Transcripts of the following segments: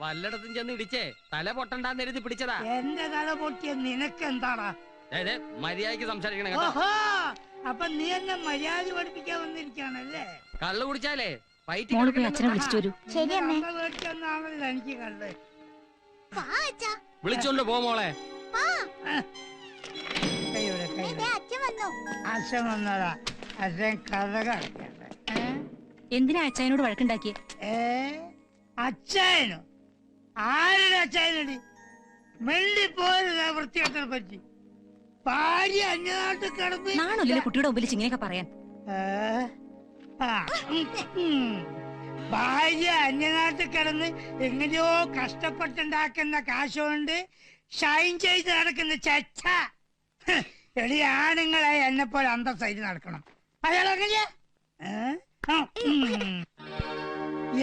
വല്ലയിടത്തും ചെന്ന് ഇടിച്ചേ തല പൊട്ടണ്ടാന്ന് എഴുതി പിടിച്ചതാ. എന്റെ തല പൊട്ടിയ നിനക്ക് എന്താടാ? മര്യാദക്ക് സംസാരിക്കണം കേട്ടോ. അപ്പൊ നീ എന്നെ മര്യാദ പഠിപ്പിക്കാൻ വന്നിരിക്കാണല്ലേ? കള്ളു കുടിച്ചാലേ അച്ഛനെ വിളിച്ചോളൂ. മേടിച്ചെന്നാണല്ലോ എനിക്ക് കള്ള്. വിളിച്ചോണ്ട് പോ മോളെ. അച്ഛൻ വന്നതാ. അച്ഛൻ കഥ കളിക്കണ്ട. എന്തിനാ അച്ഛനോട് വഴക്കുണ്ടാക്കിയ? അച്ഛനോ? ആരുടെ അച്ഛനടി? മെല്ലിപ്പോരുന്ന വൃത്തികെട്ടനെ പറ്റി. ഭാര്യ അന്യനാട്ടിൽ കിടന്ന് നാണല്ലോ കുട്ടിയുടെ മുമ്പിൽ ഇങ്ങനെയൊക്കെ പറയാൻ. ഭാര്യ അന്യനാട്ടിൽ കിടന്ന് എങ്ങനെയോ കഷ്ടപ്പെട്ടുണ്ടാക്കുന്ന കാശുകൊണ്ട് ഷൈൻ ചെയ്ത് നടക്കുന്ന ചച്ച. എളി ആണുങ്ങളെ എന്നെ പോലെ അന്തസ്സായിട്ട് നടക്കണം. അയാളെങ്ങനെയാ?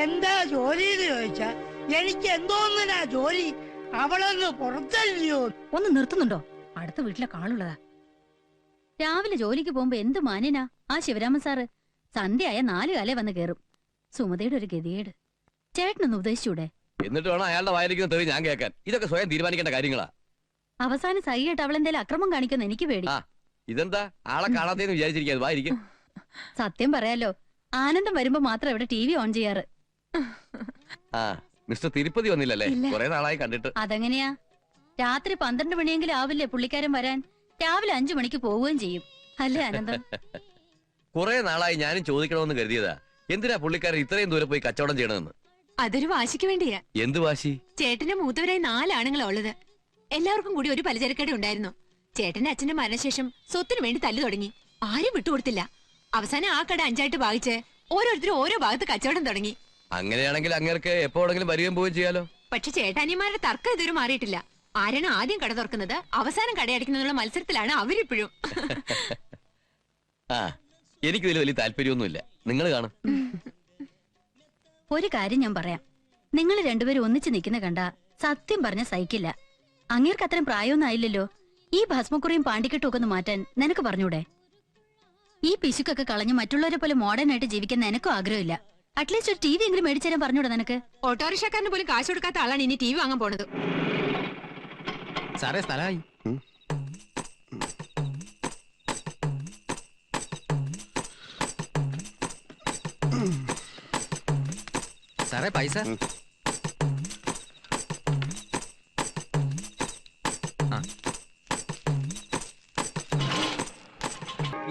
എന്താ ജോലി എന്ന് ചോദിച്ചാ എനിക്ക് എന്തോന്നിനാ ജോലി? അവളൊന്ന് പുറത്തല്ലയോ? ഒന്ന് നിർത്തുന്നുണ്ടോ? അടുത്ത വീട്ടിലെ കാളുള്ളതാ. രാവിലെ ജോലിക്ക് പോകുമ്പോ എന്ത് മാന്യനാ ആ ശിവരാമൻ സാറ്. സന്ധ്യയായ 4 കാലേ വന്ന് കേറും. സുമതയുടെ ഒരു ഗതികേട്. ചേട്ടനൊന്ന് ഉപദേശിച്ചൂടെ? എന്നിട്ട് വേണം അയാളുടെ വായിരിക്കുന്ന തെറി ഞാൻ കേൾക്കാൻ. ഇതൊക്കെ സ്വയം തീരുമാനിക്കേണ്ട കാര്യങ്ങളാ. അവസാനം സഹിയായിട്ട് അവളെന്തേലും അക്രമം കാണിക്കുന്ന എനിക്ക് പേടി. ഇതെന്താ ആളെ കാണാത്തേന്ന് വിചാരിച്ചിരിക്കാതെ വായിരിക്കും. സത്യം പറയാലോ, ആനന്ദം വരുമ്പോ മാത്രം ഇവിടെ TV ഓൺ ചെയ്യാറ്. മിസ്റ്റർ തിരുപ്പതി വന്നില്ലല്ലേ? കുറെ നാളായി കണ്ടിട്ട്. അതെങ്ങനെയാ? രാത്രി 12 മണിയെങ്കിലും ആവില്ലേ പുള്ളിക്കാരൻ വരാൻ? രാവിലെ 5 മണിക്ക് പോവുകയും ചെയ്യും. അല്ലേ ആനന്ദം? കുറെ നാളായി ഞാനും ചോദിക്കണമെന്ന് കരുതിയതാ, എന്തിനാ പുള്ളിക്കാരൻ ഇത്രയും ദൂരെ പോയി കച്ചവടം ചെയ്യണമെന്ന്. അതൊരു വാശിക്ക് വേണ്ടിയാ. എന്ത് വാശി? ചേട്ടന്റെ മൂത്തവരായി 4 ആണുങ്ങളാ ഉള്ളത്. എല്ലാവർക്കും കൂടി ഒരു പലചരക്കട ഉണ്ടായിരുന്നു. ചേട്ടന്റെ അച്ഛന്റെ മരണശേഷം സ്വത്തിന് വേണ്ടി തല്ലു തുടങ്ങി. ആരും വിട്ടുകൊടുത്തില്ല. അവസാനം ആ കട 5ആയിട്ട് ഭാഗിച്ച് ഓരോരുത്തരും ഓരോ ഭാഗത്ത് കച്ചവടം തുടങ്ങി. അങ്ങനെയാണെങ്കിൽ അങ്ങേർക്ക് എപ്പോഴെങ്കിലും വരികയും പോവുകയും ചെയ്യാലോ. പക്ഷെ ചേട്ടാനിമാരുടെ തർക്കം ഇതുവരെ മാറിയിട്ടില്ല. ആരാണ് ആദ്യം കട തുറക്കുന്നത്, അവസാനം കടയടയ്ക്കുന്നതിനുള്ള മത്സരത്തിലാണ് അവരിപ്പോഴും. എനിക്കിതിൽ വലിയ താല്പര്യമൊന്നുമില്ല. നിങ്ങൾ കാണും. ഒരു കാര്യം ഞാൻ പറയാം. നിങ്ങൾ രണ്ടുപേരും ഒന്നിച്ച് നിൽക്കുന്ന കണ്ട സത്യം പറഞ്ഞ സഹിക്കില്ല. അങ്ങേർക്ക് അത്രയും പ്രായമൊന്നും ആയില്ലല്ലോ. ഈ ഭസ്മക്കുറിയും പാണ്ടിക്കെട്ടും ഒക്കെ ഒന്ന് മാറ്റാൻ നിനക്ക് പറഞ്ഞൂടെ? ഈ പിശുക്കൊക്കെ കളഞ്ഞ് മറ്റുള്ളവരെ പോലെ മോഡേൺ ആയിട്ട് ജീവിക്കാൻ നിനക്കും ആഗ്രഹമില്ല. അറ്റ്ലീസ്റ്റ് ഒരു TV എങ്കിലും മേടിച്ചു തരാൻ പറഞ്ഞൂടെ നിനക്ക്? ഓട്ടോറിക്ഷക്കാരന് പോലും കാശ് കൊടുക്കാത്ത ആളാണ് ഇനി TV വാങ്ങാൻ പോണത്. സാറേ സ്ഥലമായി. സാറേ പൈസ.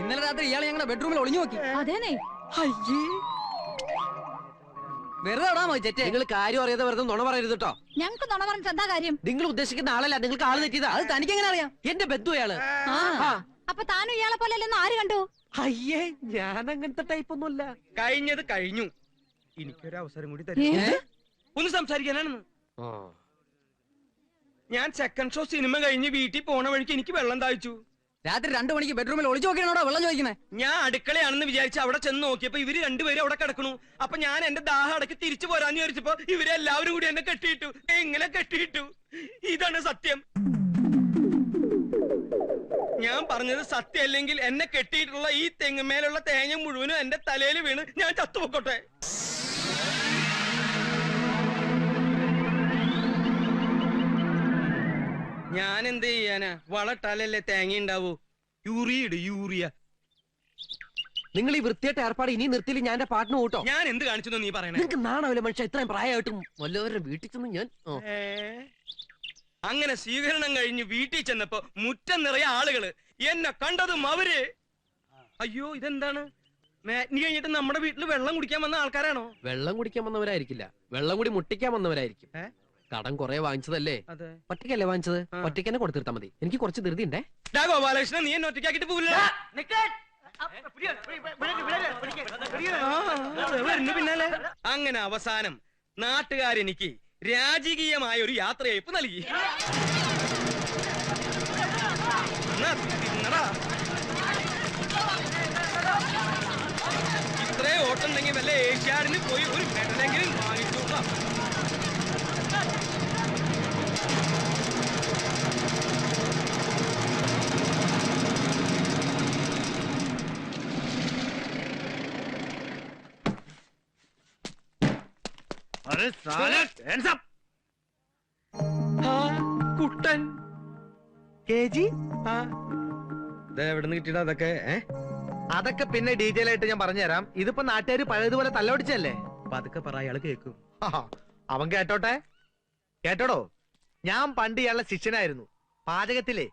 ഇന്നലെ രാത്രി ഇയാൾ ഞങ്ങളുടെ ബെഡ്റൂമിൽ ഒളിഞ്ഞു നോക്കി. അതേനെ. വെറുതെ നിങ്ങൾ കാര്യം അറിയാതെ വെറുതെ നുണ പറയരുത് കേട്ടോ. ഞങ്ങൾക്ക് നുണ പറഞ്ഞിട്ട് എന്താ കാര്യം? നിങ്ങൾ ഉദ്ദേശിക്കുന്ന ആളല്ല. നിങ്ങൾക്ക് ആള് തെറ്റിയതാ. അത് തനിക്ക് എങ്ങനെ അറിയാം? എന്റെ ബന്ധു അയാള്. അപ്പൊ താനും ഇയാളെ പോലെ അല്ലെന്ന് ആര് കണ്ടു? അയ്യേ, ഞാൻ അങ്ങനത്തെ ടൈപ്പ് ഒന്നുമല്ല. കഴിഞ്ഞത് കഴിഞ്ഞു. എനിക്കൊരു അവസരം കൂടി തരും. ഒന്ന് സംസാരിക്കാനാണെന്ന്. ഞാൻ സെക്കൻഡ് ഷോ സിനിമ കഴിഞ്ഞ് വീട്ടിൽ പോണ വഴിക്ക് എനിക്ക് വെള്ളം താഴ്ച്ചു. രാത്രി 2 മണിക്ക് ബെഡ്റൂമിൽ ഒളിച്ചു നോക്കിയാണോ വെള്ളം ചോദിക്കുന്നത്? ഞാൻ അടുക്കളയാണെന്ന് വിചാരിച്ച് അവിടെ ചെന്ന് നോക്കിയപ്പോ ഇവര് രണ്ടുപേരും അവിടെ കിടക്കണു. അപ്പൊ ഞാൻ എന്റെ ദാഹം അടക്കി തിരിച്ചു പോരാന്ന് വിചാരിച്ചപ്പോ ഇവരെല്ലാവരും കൂടി എന്നെ കെട്ടിയിട്ടു. എങ്ങനെ കെട്ടിയിട്ടു? ഇതാണ് സത്യം. ഞാൻ പറഞ്ഞത് സത്യം അല്ലെങ്കിൽ എന്നെ കെട്ടിയിട്ടുള്ള ഈ തെങ്ങുമേലുള്ള തേങ്ങ മുഴുവനും എന്റെ തലയിൽ വീണ് ഞാൻ ചത്തുപൊക്കോട്ടെ. ഞാൻ എന്ത് ചെയ്യാനാ? വളട്ടാലല്ലേ തേങ്ങ ഉണ്ടാവൂ. യൂറിയ. നിങ്ങൾ ഈ വൃത്തിയായിട്ട് ഏർപ്പാട് ഇനി നിർത്തിയില്ല ഞാൻ എന്റെ പാട്ടിന് കൂട്ടോ. ഞാൻ എന്ത് കാണിച്ചു നീ പറയണേ? നിങ്ങൾക്ക് നാണാവില്ല മനുഷ്യ. ഇത്രയും പ്രായമായിട്ടും വല്ലവരുടെ വീട്ടിൽ ചെന്ന് ഞാൻ അങ്ങനെ സ്വീകരണം കഴിഞ്ഞ് വീട്ടിൽ ചെന്നപ്പോ മുറ്റം നിറയെ ആളുകള്. എന്നെ കണ്ടതും അവര് അയ്യോ ഇതെന്താണ്? മാറ്റിനി കഴിഞ്ഞിട്ട് നമ്മുടെ വീട്ടിൽ വെള്ളം കുടിക്കാൻ വന്ന ആൾക്കാരാണോ? വെള്ളം കുടിക്കാൻ വന്നവരായിരിക്കില്ല, വെള്ളം കൂടി മുട്ടിക്കാൻ വന്നവരായിരിക്കും. കടം കൊറേ വാങ്ങിച്ചതല്ലേ? ഒറ്റയ്ക്കല്ലേ വാങ്ങിച്ചത്? ഒറ്റയ്ക്ക് കൊടുത്തിരുത്താ മതി. എനിക്ക് കുറച്ച് ധൃതി ഉണ്ടേ. ഗോപാലകൃഷ്ണൻ, നീ എന്നെ ഒറ്റയ്ക്കാക്കിട്ട് പോവില്ല. പിന്നാലെ അങ്ങനെ അവസാനം നാട്ടുകാരെനിക്ക് രാജകീയമായ ഒരു യാത്രയയപ്പ് നൽകി. ഇത്രേ ഓട്ടുണ്ടെങ്കിൽ വല്ല ഏഷ്യാഡിന് പോയി ഒരു മെഡലെങ്കിലും വാങ്ങിച്ചോളാം. अरे साले, hands up! ആ, കുട്ടൻ KG? എവിടെ നിന്ന് കിട്ടിയടാ അതൊക്കെ? അതൊക്കെ പിന്നെ ഡീറ്റെയിൽ ആയിട്ട് ഞാൻ പറഞ്ഞുതരാം. ഇതിപ്പോ നാട്ടുകാർ പഴയതുപോലെ തല്ലൊടിച്ചല്ലേ. പതുക്കെ പറ, അയാള് കേക്കും. അവൻ കേട്ടോട്ടെ. കേട്ടോടോ, ഞാൻ പണ്ട് ഇയാളുടെ ശിഷ്യനായിരുന്നു. പാചകത്തിലെ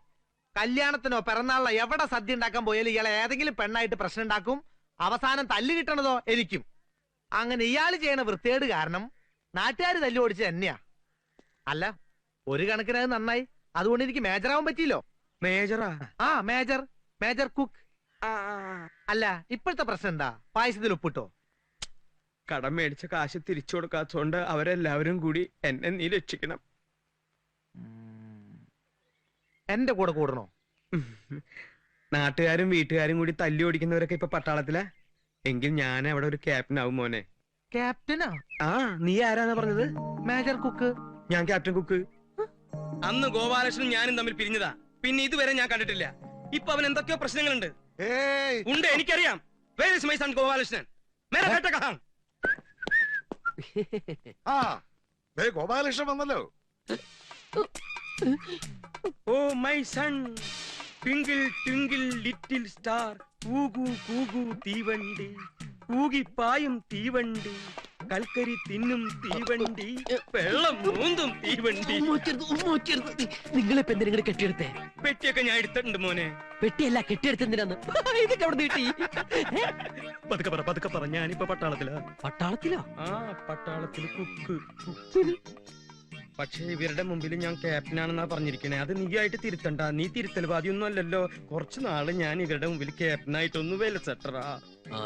കല്യാണത്തിനോ പിറന്നാളിനോ എവിടെ സദ്യ ഉണ്ടാക്കാൻ പോയാലും ഇയാളെ ഏതെങ്കിലും പെണ്ണായിട്ട് പ്രശ്നം ഉണ്ടാക്കും. അവസാനം തല്ല് കിട്ടണതോ എനിക്കും. അങ്ങനെ ഇയാൾ ചെയ്യണ വൃത്തികേട് കാരണം നാട്ടുകാർ തല്ലു ഓടിച്ച് തന്നെയാ. അല്ല, ഒരു കണക്കിന് അത് നന്നായി. അതുകൊണ്ട് എനിക്ക് മേജറാവാൻ പറ്റിയില്ലോ. മേജറാ? ആ, മേജർ കുക്ക്. അല്ല, ഇപ്പോഴത്തെ പ്രശ്നം എന്താ? പായസത്തിൽ ഉപ്പിട്ടോ? കടം മേടിച്ച കാശ് തിരിച്ചു കൊടുക്കാത്തോണ്ട് അവരെല്ലാവരും കൂടി എന്നെ നീ രക്ഷിക്കണം. എന്റെ കൂടെ കൂടണോ? നാട്ടുകാരും വീട്ടുകാരും കൂടി തല്ലി ഓടിക്കുന്നവരൊക്കെ ഇപ്പൊ പട്ടാളത്തിലാ. എങ്കിൽ ഞാൻ അവിടെ ഒരു ക്യാപ്റ്റൻ ആവും മോനെ. ക്യാപ്റ്റനാ? ആ, നീ ആരാന്നാ പറഞ്ഞത്? Major cook. ഞാൻ ക്യാപ്റ്റൻ കുക്ക്. അന്ന് ഗോപാലകൃഷ്ണൻ ഞാനും തമ്മിൽ പിരിഞ്ഞതാ. പിന്നെ ഇതുവരെ ഞാൻ കണ്ടിട്ടില്ല. ഇപ്പൊ അവൻ എന്തൊക്കെയോ പ്രശ്നങ്ങളുണ്ട്. ഉണ്ട്, എനിക്കറിയാം. Where is my son Gopalakrishnan? മേരാ ബേട്ട കഹാം? ഗോപാലകൃഷ്ണൻ വന്നല്ലോ. Oh my son, twinkle twinkle little star, കൂകു കൂകു തീവണ്ടി, കൂകിപ്പായും തീവണ്ടി, കൽക്കരി തിന്നും തീവണ്ടി, വെള്ളം മൂന്നും തീവണ്ടി. നിങ്ങളിപ്പോ എന്തിനാ കെട്ടിയെടുത്തേ? പെട്ടിയൊക്കെ ഞാൻ എടുത്തിട്ടുണ്ട് മോനെ. പെട്ടിയല്ല, കെട്ടിയെടുത്തെന്തിനാന്ന്? ഇതൊക്കെ അവിടെ നീട്ടി. പതുക്കെ പറ, ഞാനിപ്പോ പട്ടാളത്തിലാ. പട്ടാളത്തിലോ? ആ, പട്ടാളത്തില് കുക്ക്. പക്ഷെ ഇവരുടെ മുമ്പിൽ ഞാൻ ക്യാപ്റ്റനാണെന്നാ പറഞ്ഞിരിക്കണേ. അത് നീ ആയിട്ട് തിരുത്തണ്ട. നീ തിരുത്തൽവാദിയൊന്നും അല്ലല്ലോ. കുറച്ചു നാള് ഞാൻ ഇവരുടെ മുമ്പിൽ ക്യാപ്റ്റനായിട്ടൊന്ന് വിലസെട്ടറാ.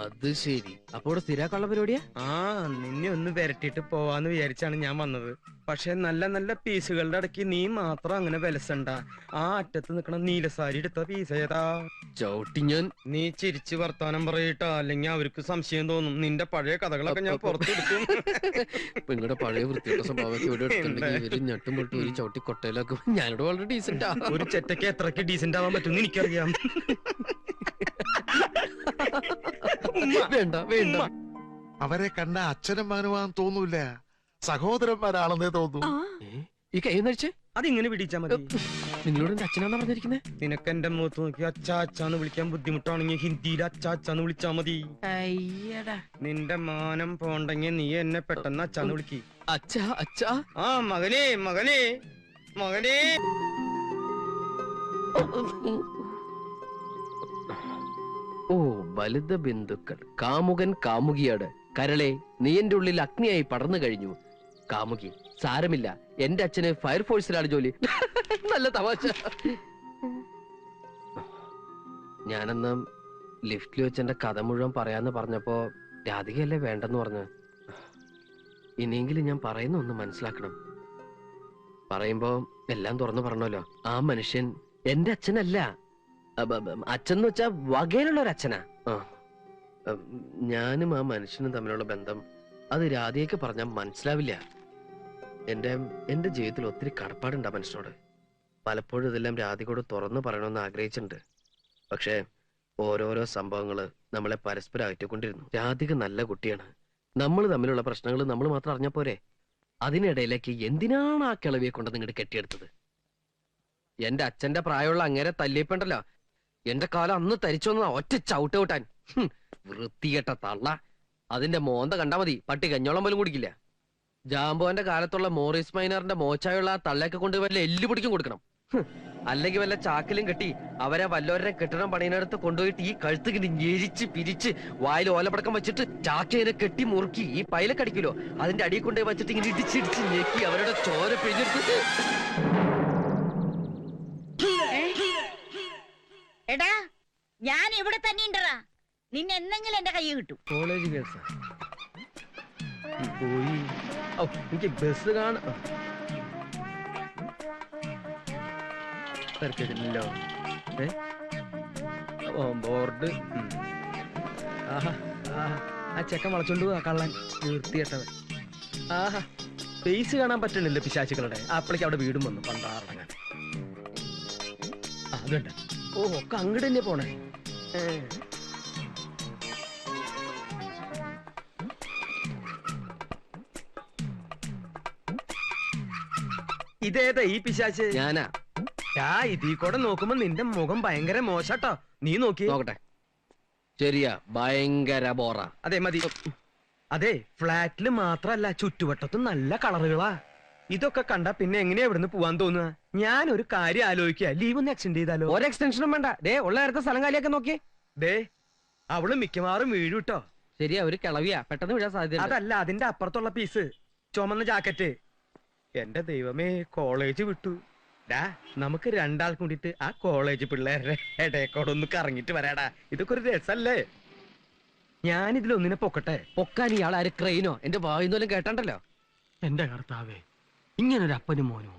അത് ശരി. അപ്പൊ ഇവിടെ സ്ഥിരാക്കാനുള്ള പരിപാടിയാ? ആ, നിന്നെ ഒന്ന് വരട്ടിട്ട് പോവാന്ന് വിചാരിച്ചാണ് ഞാൻ വന്നത്. പക്ഷെ നല്ല നല്ല പീസുകളുടെ ഇടയ്ക്ക് നീ മാത്രം അങ്ങനെ വിലസണ്ട. ആ അറ്റത്ത് നിക്കണ നീലസാരി എടുത്ത പീസ് ഏതാ? ചവിട്ടി ഞാൻ. നീ ചിരിച്ച് വർത്താനം പറയട്ടാ, അല്ലെങ്കിൽ അവർക്ക് സംശയം തോന്നും. നിന്റെ പഴയ കഥകളൊക്കെ ഞാൻ പുറത്തെടുക്കും. നിങ്ങളുടെ പഴയ വൃത്തിയുടെ സ്വഭാവമൊക്കെ ഇവിടെ എടുത്തിട്ടുണ്ടെങ്കിൽ ഇവര് ഞെട്ടും പൊട്ടും ഒരു ചവിട്ടി കൊട്ടയിലാക്കും. ഞാനിവിടെ വളരെ ഡീസന്റാ. ഒരു ചെറ്റയ്ക്ക് എത്രക്ക് ഡീസന്റ് ആവാൻ പറ്റും എനിക്കറിയാം. വേണ്ട വേണ്ട. അവരെ കണ്ട അച്ഛനും മകനുമാൻ തോന്നൂല, സഹോദരന്മാരാണെന്നേ തോന്നൂ. ഈ കൈ നടിച്ചേ അതിങ്ങനെ പിടിച്ചാ മതി. നിങ്ങളോട് എന്റെ അച്ഛനാന്നാ പറഞ്ഞിരിക്കുന്നേ? നിനക്ക് എന്റെ മുഖത്ത് നോക്കി അച്ചാ അച്ചാന്ന് വിളിക്കാൻ ബുദ്ധിമുട്ടാണെങ്കിൽ ഹിന്ദിയിൽ അച്ചാ അച്ചാന്ന് വിളിച്ചാ മതി. നിന്റെ മാനം പോണ്ടെങ്കിൽ നീ എന്നെ പെട്ടെന്ന് അച്ചാന്ന് വിളിക്ക്. അച്ഛാ അച്ഛാ. ആ, മകനെ മകനെ മകനെ. ഓ, ബലിത ബിന്ദുക്കൾ. കാമുകൻ കാമുകിയാട്. കരളെ, നീ എന്റെ ഉള്ളിൽ അഗ്നിയായി പടർന്നു കഴിഞ്ഞു. കാമുകി, സാരമില്ല, എന്റെ അച്ഛന് ഫയർഫോഴ്സിലാണ് ജോലി. നല്ല തമാശ. ഞാനെന്ന് ലിഫ്റ്റിൽ വെച്ച് എന്റെ കഥ മുഴുവൻ പറയാന്ന് പറഞ്ഞപ്പോ രാധികയല്ലേ വേണ്ടെന്ന് പറഞ്ഞു. ഇനിയെങ്കിലും ഞാൻ പറയുന്ന ഒന്ന് മനസ്സിലാക്കണം. പറയുമ്പോ എല്ലാം തുറന്നു പറഞ്ഞല്ലോ. ആ മനുഷ്യൻ എന്റെ അച്ഛനല്ല. അച്ഛൻ എന്ന് വെച്ചാ വകയിലുള്ള ഒരു അച്ഛനാ. ഞാനും ആ മനുഷ്യനും തമ്മിലുള്ള ബന്ധം അത് രാധികയ്ക്ക് പറഞ്ഞാൽ മനസ്സിലാവില്ല. എന്റെ ജീവിതത്തിൽ ഒത്തിരി കടപ്പാടുണ്ട് ആ മനുഷ്യനോട്. പലപ്പോഴും ഇതെല്ലാം രാധികയോട് തുറന്നു പറയണമെന്ന് ആഗ്രഹിച്ചിട്ടുണ്ട്. പക്ഷെ ഓരോരോ സംഭവങ്ങള് നമ്മളെ പരസ്പരം അകറ്റിക്കൊണ്ടിരുന്നു. രാധിക നല്ല കുട്ടിയാണ്. നമ്മൾ തമ്മിലുള്ള പ്രശ്നങ്ങൾ നമ്മൾ മാത്രം അറിഞ്ഞ പോരെ. അതിനിടയിലേക്ക് എന്തിനാണ് ആ കിളവിയെ കൊണ്ട് നിങ്ങോട്ട് കെട്ടിയെടുത്തത്? എന്റെ അച്ഛന്റെ പ്രായമുള്ള അങ്ങേരെ തല്ലിയപ്പുണ്ടല്ലോ, എന്റെ കാലം അന്ന് തരിച്ചു വന്നതാ ഒറ്റ ചവിട്ട് കൂട്ടാൻ. വൃത്തികെട്ട തള്ള. അതിന്റെ മോന്ത കണ്ടാ മതി, പട്ടി കഞ്ഞോളം പോലും കുടിക്കില്ല. ജാമ്പോന്റെ കാലത്തുള്ള മോറിസ് മൈനറിന്റെ മോച്ചായുള്ള ആ തള്ളയൊക്കെ കൊണ്ട് വല്ല എല്ലു പിടിക്കും കൊടുക്കണം. അല്ലെങ്കിൽ വല്ല ചാക്കിലും കെട്ടി അവരെ വല്ലവരുടെ കെട്ടിടം പണിയിനടുത്ത് കൊണ്ടുപോയിട്ട് ഈ കഴുത്ത് ഞെരിച്ച് പിരിച്ച് വായിൽ ഓലപ്പടക്കം വെച്ചിട്ട് ചാക്കിനെ കെട്ടി മുറുക്കി ഈ പൈലക്കടിക്കലോ അതിന്റെ അടിയിൽ കൊണ്ടുപോയി വെച്ചിട്ട് ഇങ്ങനെ ഇടിച്ചിടിച്ച് ഞെക്കി അവരുടെ ചോര പിഴിഞ്ഞെടുത്ത്. എടാ, ഞാൻ ഇവിടെ തന്നെ ഉണ്ടടാ. നിന്നെ എന്തെങ്കിലും എന്റെ കൈ കിട്ടും. കോളേജ് കേസാ പോയി. എനിക്ക് ബസ് കാണാ തിരക്കില്ലല്ലോ. ബോർഡ്. ആഹാ, ആ ചെക്കൻ വളച്ചോണ്ട് പോവാ കള്ളൻ. വൃത്തികെട്ടവൻ. ആഹാ, ഫേസ് കാണാൻ പറ്റണില്ല പിശാചുക്കളുടെ. അപ്പളേക്ക് അവിടെ വീടും വന്നു പണ്ടാറടങ്ങാൻ. അതുണ്ട്. ഓ, ഒക്കെ അങ്ങോട്ട് തന്നെ പോണേ. ഇതേതാ ഈ പിശാച്ച്? ഞാനാ. ഇതീ കൂടെ നോക്കുമ്പോ നിന്റെ മുഖം ഭയങ്കര മോശട്ടോ. നീ നോക്കി. നോക്കട്ടെ. ശരിയാ, ഭയങ്കര ബോറ. അതെ മതി. അതെ, ഫ്ലാറ്റില് മാത്രല്ല ചുറ്റുവട്ടത്തും നല്ല കളറുകളാ. ഇതൊക്കെ കണ്ട പിന്നെ എങ്ങനെയാ ഇവിടുന്ന് പോവാൻ തോന്നുക? ഞാൻ ഒരു കാര്യം ആലോചിക്കുക, ലീവ് ഒന്ന് എക്സ്റ്റെൻഡ് ചെയ്താലോ? ഒരു എക്സ്റ്റൻഷനും വേണ്ട. ദേ ഉള്ള നേരത്തെ സ്ഥലം കാലിയൊക്കെ നോക്കി. ദേ അവള് മിക്കവാറും വീഴും ട്ടോ. ശരിയാ, ഒരു കിളവിയാ, പെട്ടെന്ന് വീഴാൻ സാധ്യത. അതല്ല, അതിന്റെ അപ്പുറത്തുള്ള പീസ്, ചുമന്ന ജാക്കറ്റ്. എന്റെ ദൈവമേ, കോളേജ് വിട്ടു. നമുക്ക് രണ്ടാൾ കൂടിയിട്ട് ആ കോളേജ് പിള്ളേരുടെ ഇടയക്കോടെ ഒന്ന് കറങ്ങിട്ട് വരാടാ. ഇതൊക്കെ ഒരു രസല്ലേ? ഞാനിതിലൊന്നിനെ പൊക്കട്ടെ. പൊക്കാൻ ഇയാൾ ആര് ക്രെയിനോ? എന്റെ വായുന്നോലും കേട്ടണ്ടല്ലോ. എന്റെ കർത്താവേ, ഇങ്ങനൊരു അപ്പനും മോനോ?